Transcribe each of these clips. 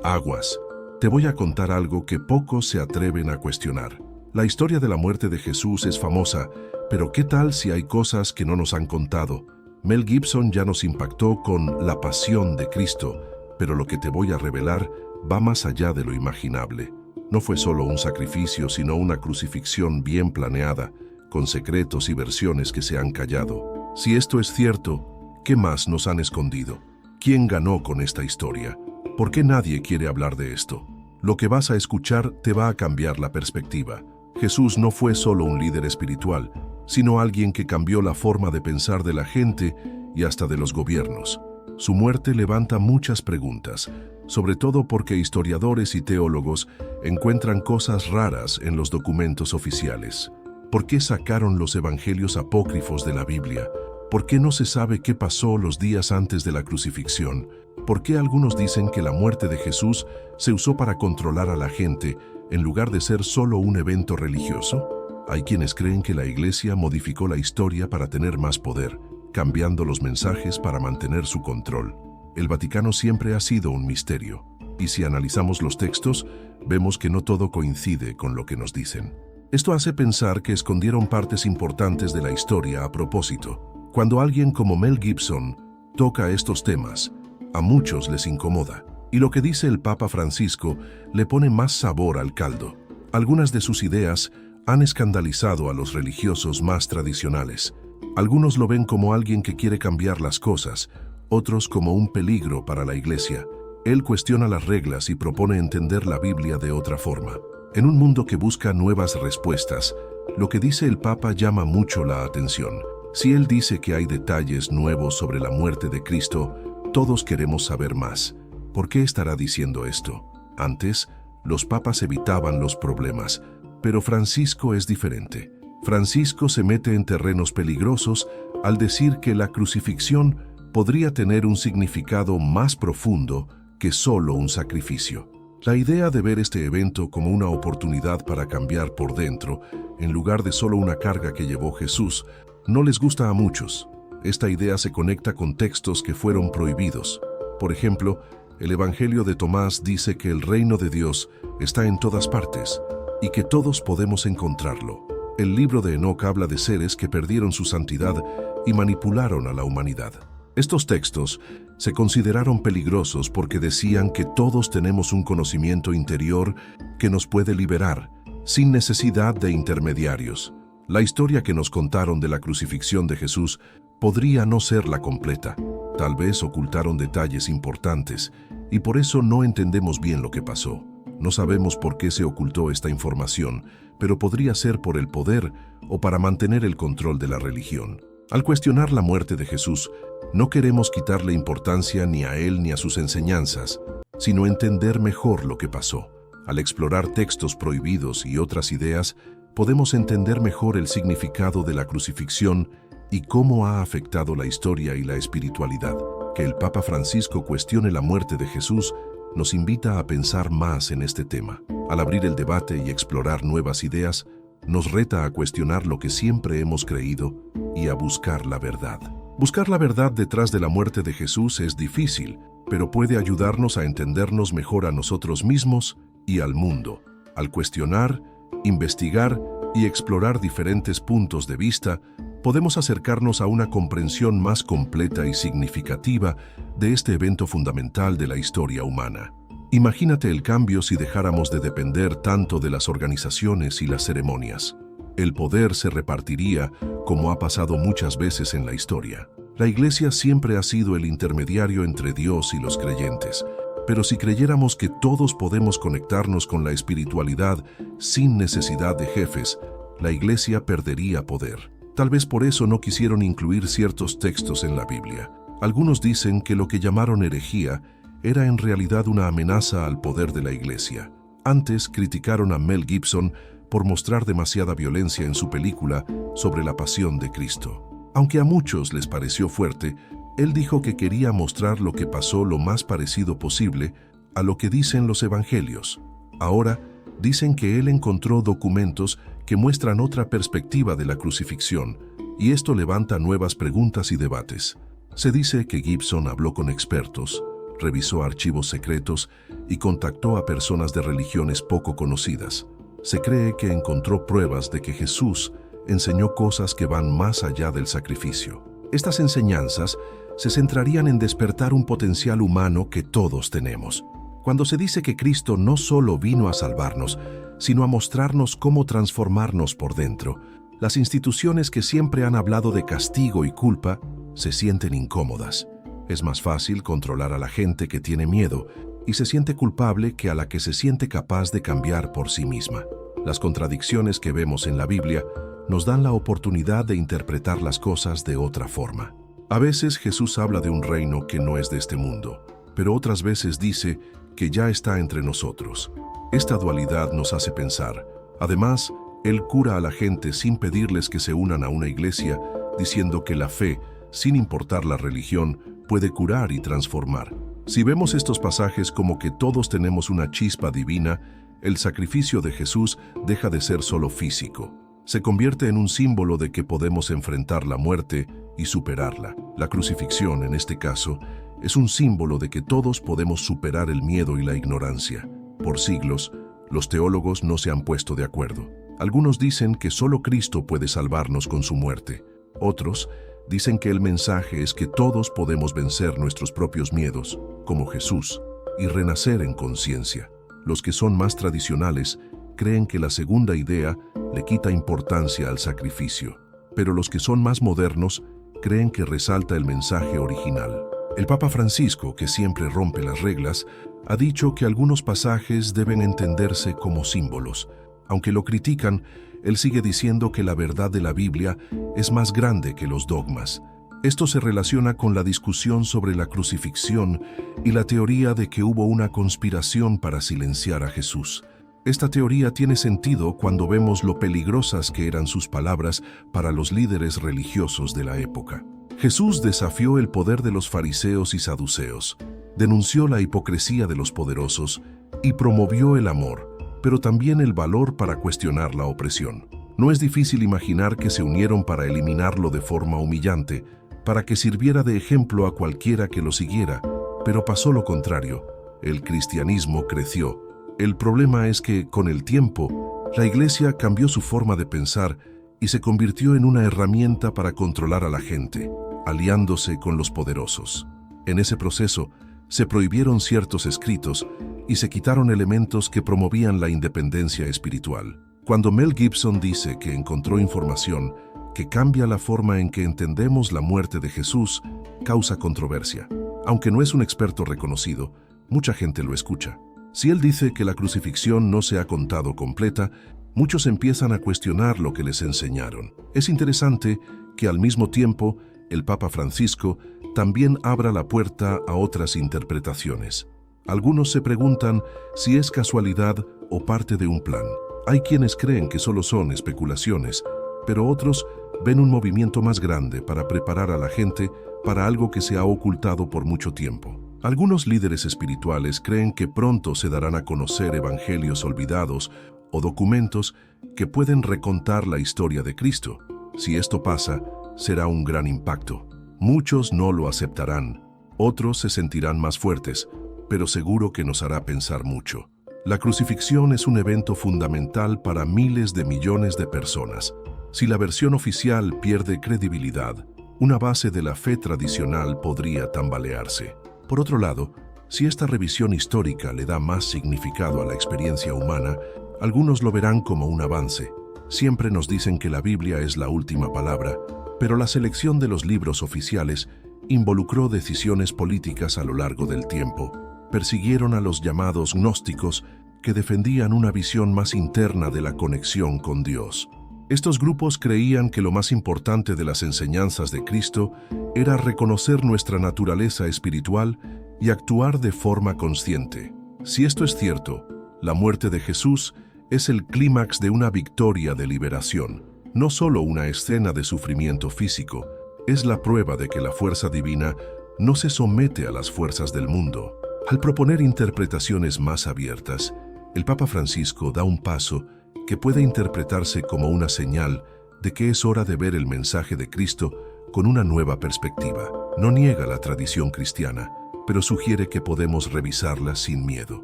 Aguas. Te voy a contar algo que pocos se atreven a cuestionar. La historia de la muerte de Jesús es famosa, pero ¿qué tal si hay cosas que no nos han contado? Mel Gibson ya nos impactó con La Pasión de Cristo, pero lo que te voy a revelar va más allá de lo imaginable. No fue solo un sacrificio, sino una crucifixión bien planeada, con secretos y versiones que se han callado. Si esto es cierto, ¿qué más nos han escondido? ¿Quién ganó con esta historia? ¿Por qué nadie quiere hablar de esto? Lo que vas a escuchar te va a cambiar la perspectiva. Jesús no fue solo un líder espiritual, sino alguien que cambió la forma de pensar de la gente y hasta de los gobiernos. Su muerte levanta muchas preguntas, sobre todo porque historiadores y teólogos encuentran cosas raras en los documentos oficiales. ¿Por qué sacaron los evangelios apócrifos de la Biblia? ¿Por qué no se sabe qué pasó los días antes de la crucifixión? ¿Por qué algunos dicen que la muerte de Jesús se usó para controlar a la gente en lugar de ser solo un evento religioso? Hay quienes creen que la Iglesia modificó la historia para tener más poder, cambiando los mensajes para mantener su control. El Vaticano siempre ha sido un misterio, y si analizamos los textos, vemos que no todo coincide con lo que nos dicen. Esto hace pensar que escondieron partes importantes de la historia a propósito. Cuando alguien como Mel Gibson toca estos temas, a muchos les incomoda, y lo que dice el Papa Francisco le pone más sabor al caldo. Algunas de sus ideas han escandalizado a los religiosos más tradicionales. Algunos lo ven como alguien que quiere cambiar las cosas, otros como un peligro para la Iglesia. Él cuestiona las reglas y propone entender la Biblia de otra forma. En un mundo que busca nuevas respuestas, lo que dice el Papa llama mucho la atención. Si él dice que hay detalles nuevos sobre la muerte de Cristo, todos queremos saber más. ¿Por qué estará diciendo esto? Antes, los papas evitaban los problemas, pero Francisco es diferente. Francisco se mete en terrenos peligrosos al decir que la crucifixión podría tener un significado más profundo que solo un sacrificio. La idea de ver este evento como una oportunidad para cambiar por dentro, en lugar de solo una carga que llevó Jesús, no les gusta a muchos. Esta idea se conecta con textos que fueron prohibidos. Por ejemplo, el Evangelio de Tomás dice que el reino de Dios está en todas partes y que todos podemos encontrarlo. El libro de Enoc habla de seres que perdieron su santidad y manipularon a la humanidad. Estos textos se consideraron peligrosos porque decían que todos tenemos un conocimiento interior que nos puede liberar, sin necesidad de intermediarios. La historia que nos contaron de la crucifixión de Jesús podría no ser la completa. Tal vez ocultaron detalles importantes y por eso no entendemos bien lo que pasó. No sabemos por qué se ocultó esta información, pero podría ser por el poder o para mantener el control de la religión. Al cuestionar la muerte de Jesús, no queremos quitarle importancia ni a él ni a sus enseñanzas, sino entender mejor lo que pasó. Al explorar textos prohibidos y otras ideas, podemos entender mejor el significado de la crucifixión y cómo ha afectado la historia y la espiritualidad. Que el Papa Francisco cuestione la muerte de Jesús nos invita a pensar más en este tema. Al abrir el debate y explorar nuevas ideas, nos reta a cuestionar lo que siempre hemos creído y a buscar la verdad. Buscar la verdad detrás de la muerte de Jesús es difícil, pero puede ayudarnos a entendernos mejor a nosotros mismos y al mundo. Al cuestionar, investigar y explorar diferentes puntos de vista, podemos acercarnos a una comprensión más completa y significativa de este evento fundamental de la historia humana. Imagínate el cambio si dejáramos de depender tanto de las organizaciones y las ceremonias. El poder se repartiría como ha pasado muchas veces en la historia. La Iglesia siempre ha sido el intermediario entre Dios y los creyentes, pero si creyéramos que todos podemos conectarnos con la espiritualidad sin necesidad de jefes, la Iglesia perdería poder. Tal vez por eso no quisieron incluir ciertos textos en la Biblia. Algunos dicen que lo que llamaron herejía era en realidad una amenaza al poder de la Iglesia. Antes criticaron a Mel Gibson por mostrar demasiada violencia en su película sobre la pasión de Cristo. Aunque a muchos les pareció fuerte, él dijo que quería mostrar lo que pasó lo más parecido posible a lo que dicen los evangelios. Ahora, dicen que él encontró documentos que muestran otra perspectiva de la crucifixión, y esto levanta nuevas preguntas y debates. Se dice que Gibson habló con expertos, revisó archivos secretos y contactó a personas de religiones poco conocidas. Se cree que encontró pruebas de que Jesús enseñó cosas que van más allá del sacrificio. Estas enseñanzas se centrarían en despertar un potencial humano que todos tenemos. Cuando se dice que Cristo no solo vino a salvarnos, sino a mostrarnos cómo transformarnos por dentro, las instituciones que siempre han hablado de castigo y culpa se sienten incómodas. Es más fácil controlar a la gente que tiene miedo y se siente culpable que a la que se siente capaz de cambiar por sí misma. Las contradicciones que vemos en la Biblia nos dan la oportunidad de interpretar las cosas de otra forma. A veces Jesús habla de un reino que no es de este mundo, pero otras veces dice que ya está entre nosotros. Esta dualidad nos hace pensar. Además, Él cura a la gente sin pedirles que se unan a una iglesia, diciendo que la fe, sin importar la religión, puede curar y transformar. Si vemos estos pasajes como que todos tenemos una chispa divina, el sacrificio de Jesús deja de ser solo físico. Se convierte en un símbolo de que podemos enfrentar la muerte y superarla. La crucifixión, en este caso, es un símbolo de que todos podemos superar el miedo y la ignorancia. Por siglos, los teólogos no se han puesto de acuerdo. Algunos dicen que solo Cristo puede salvarnos con su muerte. Otros dicen que el mensaje es que todos podemos vencer nuestros propios miedos, como Jesús, y renacer en conciencia. Los que son más tradicionales creen que la segunda idea le quita importancia al sacrificio, pero los que son más modernos creen que resalta el mensaje original. El Papa Francisco, que siempre rompe las reglas, ha dicho que algunos pasajes deben entenderse como símbolos. Aunque lo critican, él sigue diciendo que la verdad de la Biblia es más grande que los dogmas. Esto se relaciona con la discusión sobre la crucifixión y la teoría de que hubo una conspiración para silenciar a Jesús. Esta teoría tiene sentido cuando vemos lo peligrosas que eran sus palabras para los líderes religiosos de la época. Jesús desafió el poder de los fariseos y saduceos, denunció la hipocresía de los poderosos y promovió el amor, pero también el valor para cuestionar la opresión. No es difícil imaginar que se unieron para eliminarlo de forma humillante, para que sirviera de ejemplo a cualquiera que lo siguiera, pero pasó lo contrario. El cristianismo creció. El problema es que, con el tiempo, la Iglesia cambió su forma de pensar y se convirtió en una herramienta para controlar a la gente, aliándose con los poderosos. En ese proceso, se prohibieron ciertos escritos y se quitaron elementos que promovían la independencia espiritual. Cuando Mel Gibson dice que encontró información que cambia la forma en que entendemos la muerte de Jesús, causa controversia. Aunque no es un experto reconocido, mucha gente lo escucha. Si él dice que la crucifixión no se ha contado completa, muchos empiezan a cuestionar lo que les enseñaron. Es interesante que al mismo tiempo el Papa Francisco también abra la puerta a otras interpretaciones. Algunos se preguntan si es casualidad o parte de un plan. Hay quienes creen que solo son especulaciones, pero otros ven un movimiento más grande para preparar a la gente para algo que se ha ocultado por mucho tiempo. Algunos líderes espirituales creen que pronto se darán a conocer evangelios olvidados o documentos que pueden recontar la historia de Cristo. Si esto pasa, será un gran impacto. Muchos no lo aceptarán, otros se sentirán más fuertes, pero seguro que nos hará pensar mucho. La crucifixión es un evento fundamental para miles de millones de personas. Si la versión oficial pierde credibilidad, una base de la fe tradicional podría tambalearse. Por otro lado, si esta revisión histórica le da más significado a la experiencia humana, algunos lo verán como un avance. Siempre nos dicen que la Biblia es la última palabra, pero la selección de los libros oficiales involucró decisiones políticas a lo largo del tiempo. Persiguieron a los llamados gnósticos, que defendían una visión más interna de la conexión con Dios. Estos grupos creían que lo más importante de las enseñanzas de Cristo era reconocer nuestra naturaleza espiritual y actuar de forma consciente. Si esto es cierto, la muerte de Jesús es el clímax de una victoria de liberación, no solo una escena de sufrimiento físico, es la prueba de que la fuerza divina no se somete a las fuerzas del mundo. Al proponer interpretaciones más abiertas, el Papa Francisco da un paso que puede interpretarse como una señal de que es hora de ver el mensaje de Cristo con una nueva perspectiva. No niega la tradición cristiana, pero sugiere que podemos revisarla sin miedo.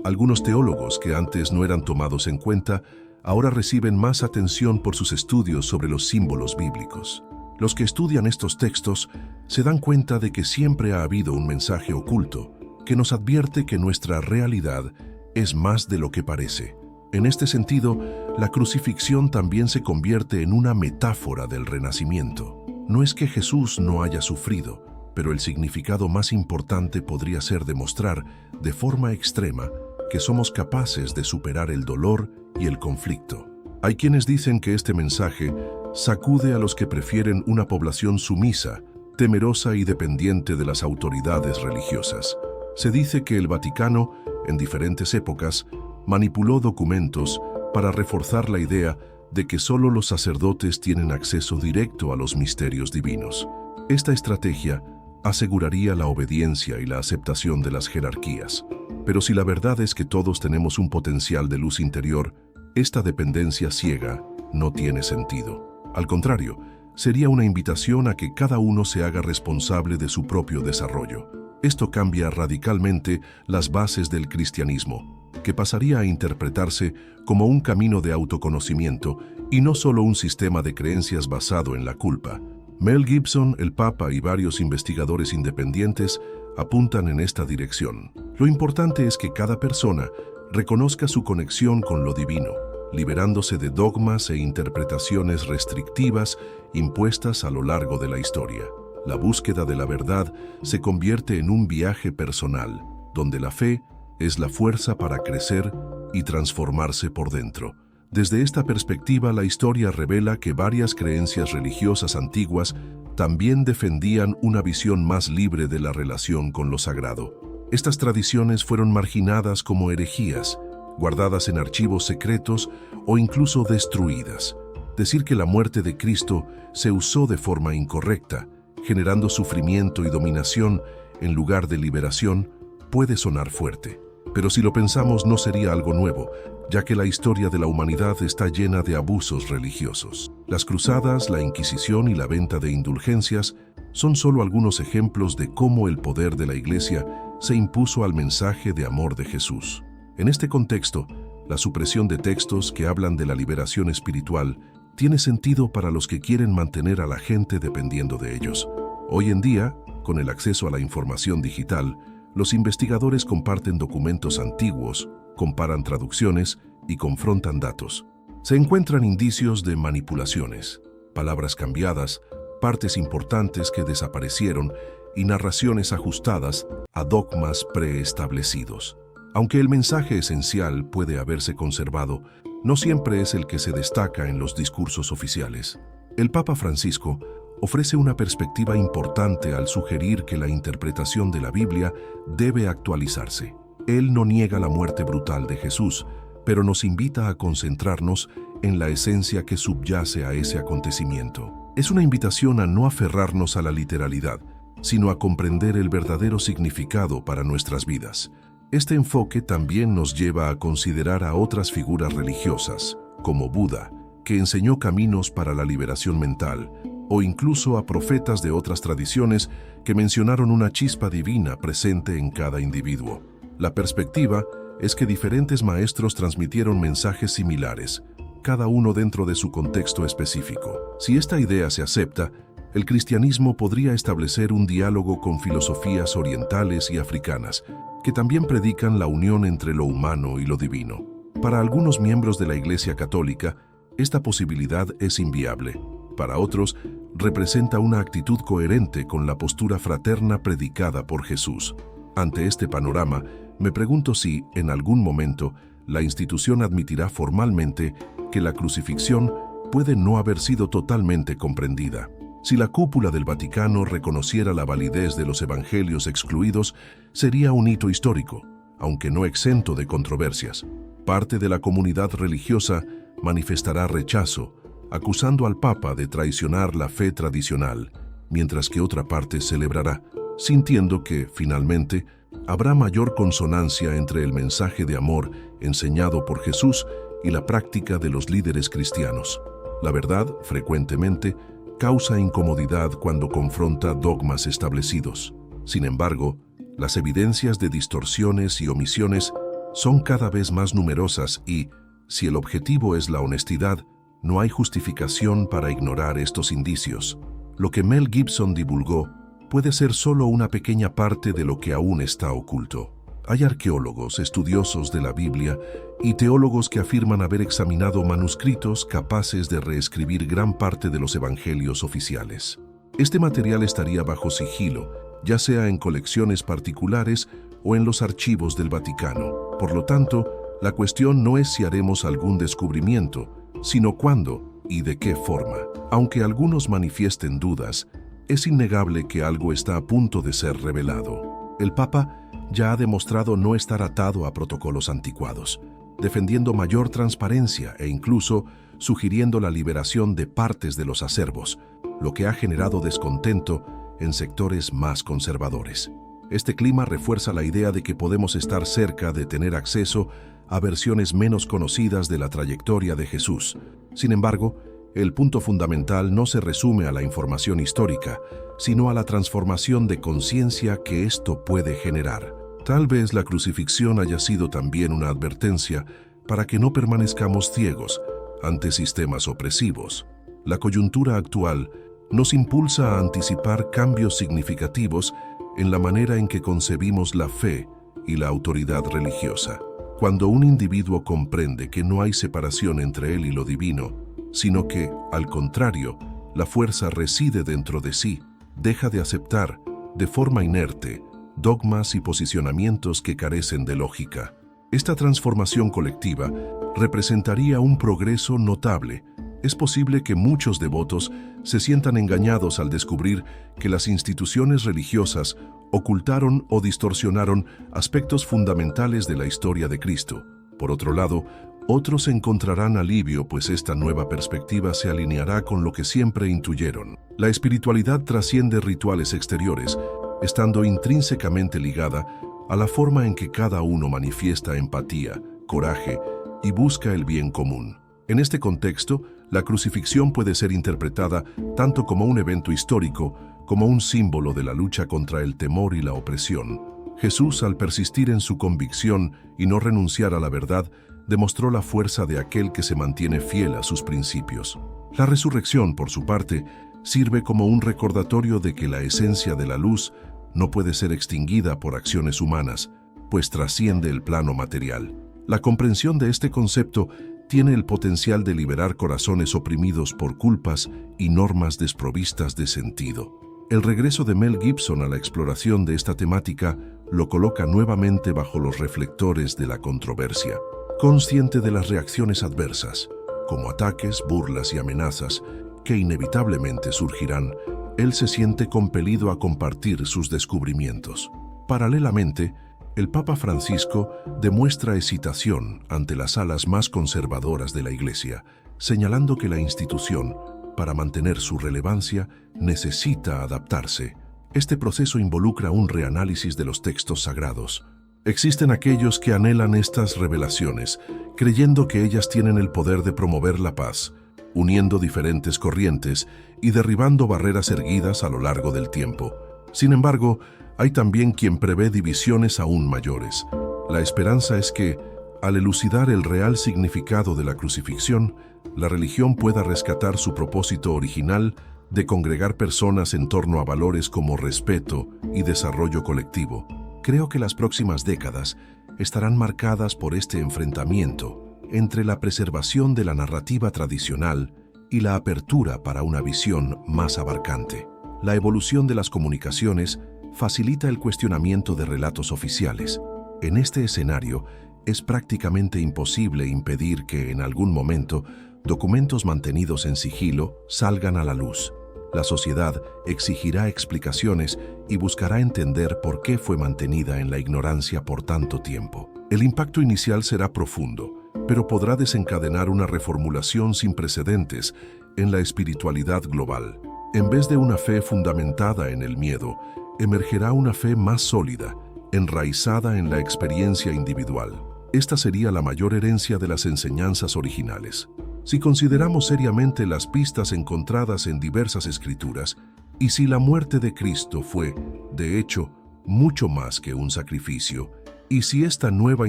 Algunos teólogos que antes no eran tomados en cuenta, ahora reciben más atención por sus estudios sobre los símbolos bíblicos. Los que estudian estos textos se dan cuenta de que siempre ha habido un mensaje oculto que nos advierte que nuestra realidad es más de lo que parece. En este sentido, la crucifixión también se convierte en una metáfora del renacimiento. No es que Jesús no haya sufrido, pero el significado más importante podría ser demostrar, de forma extrema, que somos capaces de superar el dolor y el conflicto. Hay quienes dicen que este mensaje sacude a los que prefieren una población sumisa, temerosa y dependiente de las autoridades religiosas. Se dice que el Vaticano, en diferentes épocas, manipuló documentos para reforzar la idea de que solo los sacerdotes tienen acceso directo a los misterios divinos. Esta estrategia aseguraría la obediencia y la aceptación de las jerarquías. Pero si la verdad es que todos tenemos un potencial de luz interior, esta dependencia ciega no tiene sentido. Al contrario, sería una invitación a que cada uno se haga responsable de su propio desarrollo. Esto cambia radicalmente las bases del cristianismo, que pasaría a interpretarse como un camino de autoconocimiento y no solo un sistema de creencias basado en la culpa. Mel Gibson, el Papa y varios investigadores independientes apuntan en esta dirección. Lo importante es que cada persona reconozca su conexión con lo divino, liberándose de dogmas e interpretaciones restrictivas impuestas a lo largo de la historia. La búsqueda de la verdad se convierte en un viaje personal, donde la fe es la fuerza para crecer y transformarse por dentro. Desde esta perspectiva, la historia revela que varias creencias religiosas antiguas también defendían una visión más libre de la relación con lo sagrado. Estas tradiciones fueron marginadas como herejías, guardadas en archivos secretos o incluso destruidas. Decir que la muerte de Cristo se usó de forma incorrecta, generando sufrimiento y dominación en lugar de liberación, puede sonar fuerte. Pero si lo pensamos, no sería algo nuevo, ya que la historia de la humanidad está llena de abusos religiosos. Las cruzadas, la Inquisición y la venta de indulgencias son solo algunos ejemplos de cómo el poder de la Iglesia se impuso al mensaje de amor de Jesús. En este contexto, la supresión de textos que hablan de la liberación espiritual tiene sentido para los que quieren mantener a la gente dependiendo de ellos. Hoy en día, con el acceso a la información digital, los investigadores comparten documentos antiguos, comparan traducciones y confrontan datos. Se encuentran indicios de manipulaciones, palabras cambiadas, partes importantes que desaparecieron y narraciones ajustadas a dogmas preestablecidos. Aunque el mensaje esencial puede haberse conservado, no siempre es el que se destaca en los discursos oficiales. El Papa Francisco ofrece una perspectiva importante al sugerir que la interpretación de la Biblia debe actualizarse. Él no niega la muerte brutal de Jesús, pero nos invita a concentrarnos en la esencia que subyace a ese acontecimiento. Es una invitación a no aferrarnos a la literalidad, sino a comprender el verdadero significado para nuestras vidas. Este enfoque también nos lleva a considerar a otras figuras religiosas, como Buda, que enseñó caminos para la liberación mental, o incluso a profetas de otras tradiciones que mencionaron una chispa divina presente en cada individuo. La perspectiva es que diferentes maestros transmitieron mensajes similares, cada uno dentro de su contexto específico. Si esta idea se acepta, el cristianismo podría establecer un diálogo con filosofías orientales y africanas, que también predican la unión entre lo humano y lo divino. Para algunos miembros de la Iglesia Católica, esta posibilidad es inviable. Para otros, representa una actitud coherente con la postura fraterna predicada por Jesús. Ante este panorama, me pregunto si, en algún momento, la institución admitirá formalmente que la crucifixión puede no haber sido totalmente comprendida. Si la cúpula del Vaticano reconociera la validez de los evangelios excluidos, sería un hito histórico, aunque no exento de controversias. Parte de la comunidad religiosa manifestará rechazo, acusando al Papa de traicionar la fe tradicional, mientras que otra parte celebrará, sintiendo que, finalmente, habrá mayor consonancia entre el mensaje de amor enseñado por Jesús y la práctica de los líderes cristianos. La verdad, frecuentemente, causa incomodidad cuando confronta dogmas establecidos. Sin embargo, Las evidencias de distorsiones y omisiones son cada vez más numerosas y, si el objetivo es la honestidad, no hay justificación para ignorar estos indicios. Lo que Mel Gibson divulgó puede ser solo una pequeña parte de lo que aún está oculto. Hay arqueólogos, estudiosos de la Biblia y teólogos que afirman haber examinado manuscritos capaces de reescribir gran parte de los evangelios oficiales. Este material estaría bajo sigilo, ya sea en colecciones particulares o en los archivos del Vaticano. Por lo tanto, la cuestión no es si haremos algún descubrimiento, sino cuándo y de qué forma. Aunque algunos manifiesten dudas, es innegable que algo está a punto de ser revelado. El Papa ya ha demostrado no estar atado a protocolos anticuados, defendiendo mayor transparencia e incluso sugiriendo la liberación de partes de los acervos, lo que ha generado descontento en sectores más conservadores. Este clima refuerza la idea de que podemos estar cerca de tener acceso a versiones menos conocidas de la trayectoria de Jesús. Sin embargo, el punto fundamental no se resume a la información histórica, sino a la transformación de conciencia que esto puede generar. Tal vez la crucifixión haya sido también una advertencia para que no permanezcamos ciegos ante sistemas opresivos. La coyuntura actual nos impulsa a anticipar cambios significativos en la manera en que concebimos la fe y la autoridad religiosa. Cuando un individuo comprende que no hay separación entre él y lo divino, sino que, al contrario, la fuerza reside dentro de sí, deja de aceptar, de forma inerte, dogmas y posicionamientos que carecen de lógica. Esta transformación colectiva representaría un progreso notable. Es posible que muchos devotos se sientan engañados al descubrir que las instituciones religiosas ocultaron o distorsionaron aspectos fundamentales de la historia de Cristo. Por otro lado, otros encontrarán alivio, pues esta nueva perspectiva se alineará con lo que siempre intuyeron. La espiritualidad trasciende rituales exteriores, estando intrínsecamente ligada a la forma en que cada uno manifiesta empatía, coraje y busca el bien común. En este contexto, la crucifixión puede ser interpretada tanto como un evento histórico como un símbolo de la lucha contra el temor y la opresión. Jesús, al persistir en su convicción y no renunciar a la verdad, demostró la fuerza de aquel que se mantiene fiel a sus principios. La resurrección, por su parte, sirve como un recordatorio de que la esencia de la luz no puede ser extinguida por acciones humanas, pues trasciende el plano material. La comprensión de este concepto tiene el potencial de liberar corazones oprimidos por culpas y normas desprovistas de sentido. El regreso de Mel Gibson a la exploración de esta temática lo coloca nuevamente bajo los reflectores de la controversia. Consciente de las reacciones adversas, como ataques, burlas y amenazas, que inevitablemente surgirán, él se siente compelido a compartir sus descubrimientos. Paralelamente, el Papa Francisco demuestra hesitación ante las alas más conservadoras de la Iglesia, señalando que la institución, para mantener su relevancia, necesita adaptarse. Este proceso involucra un reanálisis de los textos sagrados. Existen aquellos que anhelan estas revelaciones, creyendo que ellas tienen el poder de promover la paz, uniendo diferentes corrientes y derribando barreras erguidas a lo largo del tiempo. Sin embargo, hay también quien prevé divisiones aún mayores. La esperanza es que, al elucidar el real significado de la crucifixión, la religión pueda rescatar su propósito original de congregar personas en torno a valores como respeto y desarrollo colectivo. Creo que las próximas décadas estarán marcadas por este enfrentamiento entre la preservación de la narrativa tradicional y la apertura para una visión más abarcante. La evolución de las comunicaciones facilita el cuestionamiento de relatos oficiales. En este escenario, es prácticamente imposible impedir que, en algún momento, documentos mantenidos en sigilo salgan a la luz. La sociedad exigirá explicaciones y buscará entender por qué fue mantenida en la ignorancia por tanto tiempo. El impacto inicial será profundo, pero podrá desencadenar una reformulación sin precedentes en la espiritualidad global. En vez de una fe fundamentada en el miedo, emergerá una fe más sólida, enraizada en la experiencia individual. Esta sería la mayor herencia de las enseñanzas originales. Si consideramos seriamente las pistas encontradas en diversas escrituras, y si la muerte de Cristo fue, de hecho, mucho más que un sacrificio, y si esta nueva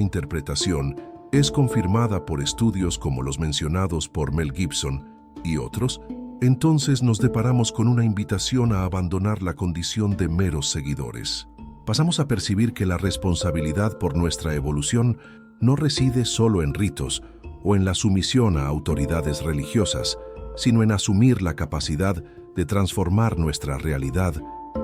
interpretación es confirmada por estudios como los mencionados por Mel Gibson y otros, entonces nos deparamos con una invitación a abandonar la condición de meros seguidores. Pasamos a percibir que la responsabilidad por nuestra evolución no reside solo en ritos o en la sumisión a autoridades religiosas, sino en asumir la capacidad de transformar nuestra realidad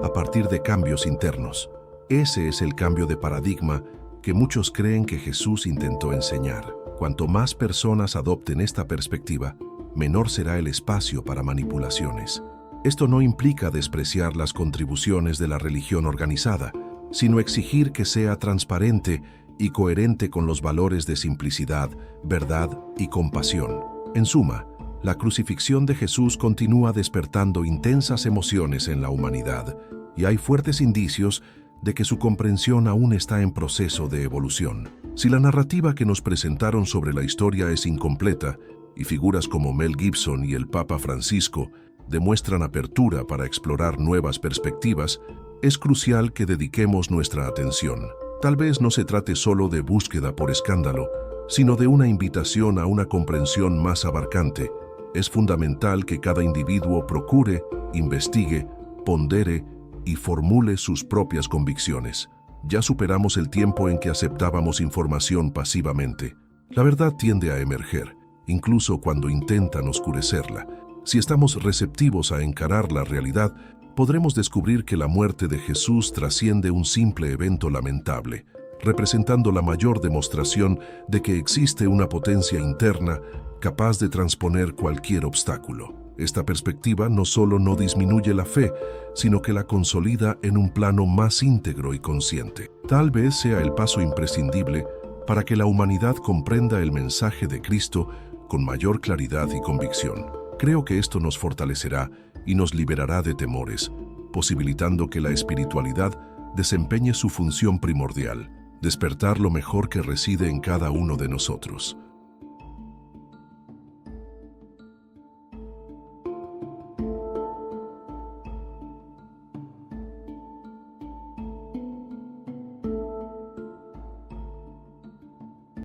a partir de cambios internos. Ese es el cambio de paradigma que muchos creen que Jesús intentó enseñar. Cuanto más personas adopten esta perspectiva, menor será el espacio para manipulaciones. Esto no implica despreciar las contribuciones de la religión organizada, sino exigir que sea transparente y coherente con los valores de simplicidad, verdad y compasión. En suma, la crucifixión de Jesús continúa despertando intensas emociones en la humanidad, y hay fuertes indicios de que su comprensión aún está en proceso de evolución. Si la narrativa que nos presentaron sobre la historia es incompleta, y figuras como Mel Gibson y el Papa Francisco demuestran apertura para explorar nuevas perspectivas, es crucial que dediquemos nuestra atención. Tal vez no se trate solo de búsqueda por escándalo, sino de una invitación a una comprensión más abarcante. Es fundamental que cada individuo procure, investigue, pondere y formule sus propias convicciones. Ya superamos el tiempo en que aceptábamos información pasivamente. La verdad tiende a emerger, incluso cuando intentan oscurecerla. Si estamos receptivos a encarar la realidad, podremos descubrir que la muerte de Jesús trasciende un simple evento lamentable, representando la mayor demostración de que existe una potencia interna capaz de transponer cualquier obstáculo. Esta perspectiva no solo no disminuye la fe, sino que la consolida en un plano más íntegro y consciente. Tal vez sea el paso imprescindible para que la humanidad comprenda el mensaje de Cristo con mayor claridad y convicción. Creo que esto nos fortalecerá y nos liberará de temores, posibilitando que la espiritualidad desempeñe su función primordial, despertar lo mejor que reside en cada uno de nosotros.